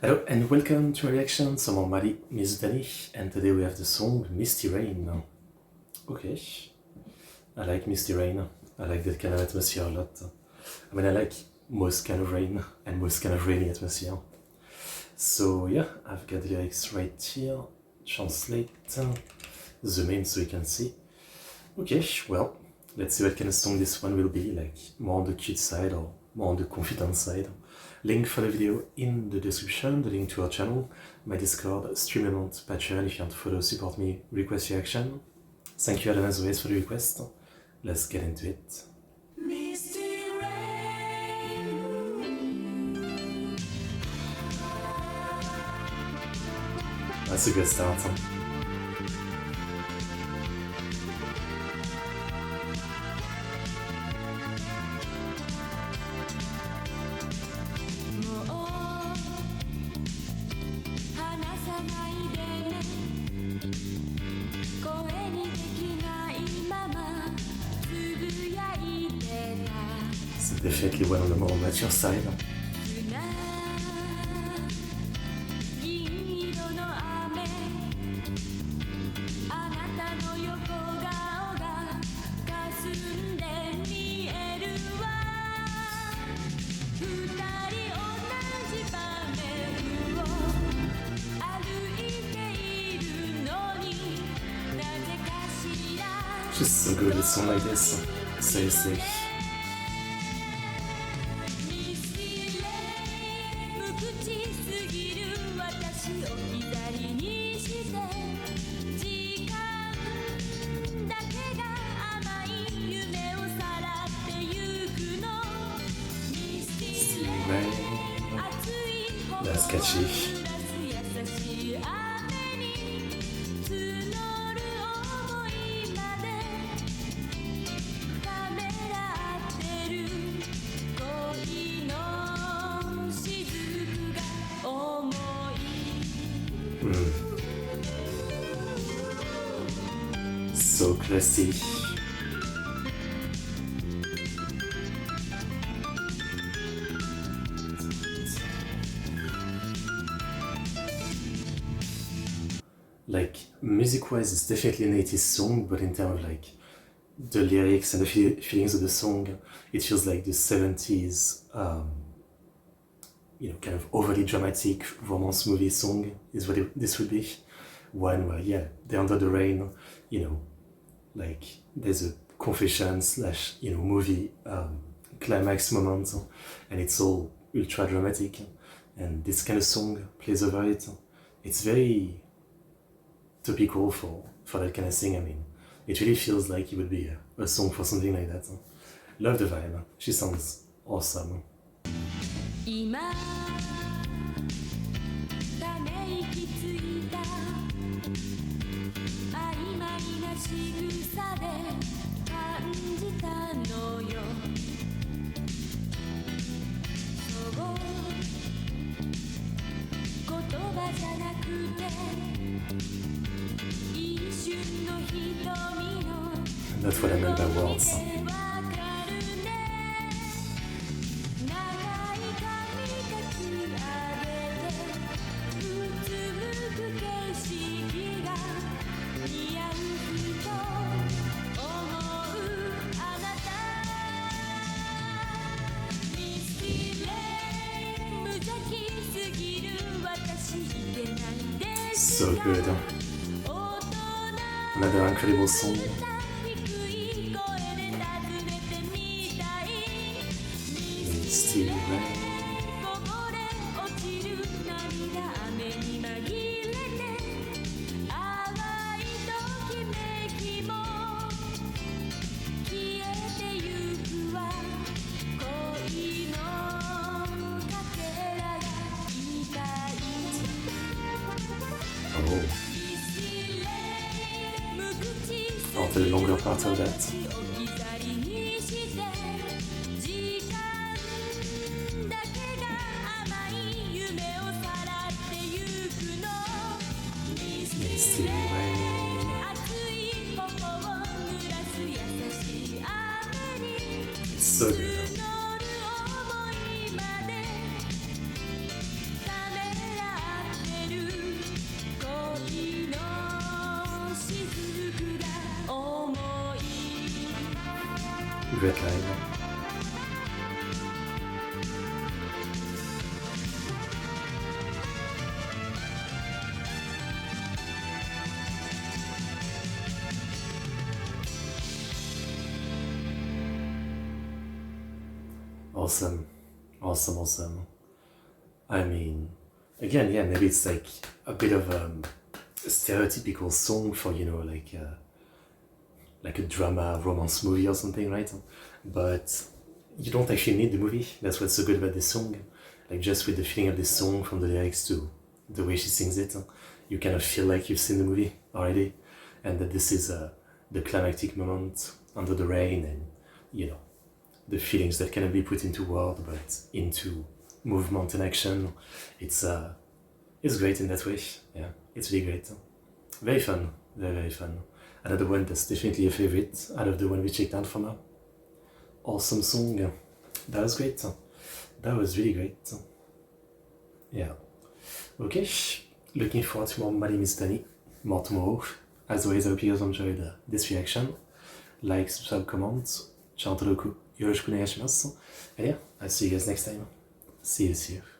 Hello and welcome to my reaction. So I'm Mizutani and today we have the song Misty Rain. Okay, I like Misty Rain. I like that kind of atmosphere a lot. I mean, I like most kind of rain and most kind of rainy atmosphere. So yeah, I've got the lyrics right here. Translate the main so you can see. Okay, well, let's see what kind of song this one will be, like more on the cute side or more on the confident side. Link for the video in the description, the link to our channel, my Discord, stream event, Patreon if you want to follow, support me, request reaction. Thank you Adam as always for the request. Let's get into it. That's a good start. C'est definitely one on the more mature side. She's so good with songs like this, seriously. That's catchy. So classy. Like, music-wise, it's definitely an 80s song, but in terms of like the lyrics and the feelings of the song, it feels like the 70s, you know, kind of overly dramatic romance movie song is what this would be. One where, yeah, they're under the rain, you know, like there's a confession slash, you know, movie climax moment, and it's all ultra dramatic, and this kind of song plays over it. It's very topical for that kind of thing. I mean, it really feels like it would be a song for something like that. Love the vibe. She sounds awesome. That's what I meant by words. So good. Another incredible song. Misty Rain. Oh, the longer part of that. Misty Rain. It's so good. Great line. Awesome. Awesome, awesome. I mean, again, yeah, maybe it's like a bit of a stereotypical song for, you know, like a drama romance movie or something, right? But you don't actually need the movie. That's what's so good about this song. Like, just with the feeling of this song, from the lyrics to the way she sings it, you kind of feel like you've seen the movie already, and that this is the climactic moment under the rain, and, you know, the feelings that cannot be put into word, but into movement and action. It's great in that way. Yeah, it's really great. Very fun, very, very fun. Another one that's definitely a favorite out of the one we checked out for now. Awesome song. That was great. That was really great. Yeah. Okay. Looking forward to more Mari Mizutani, more tomorrow. As always, I hope you guys enjoyed this reaction. Like, subscribe, comment. ちゃんとよろしくお願いします. And yeah, I'll see you guys next time. See you.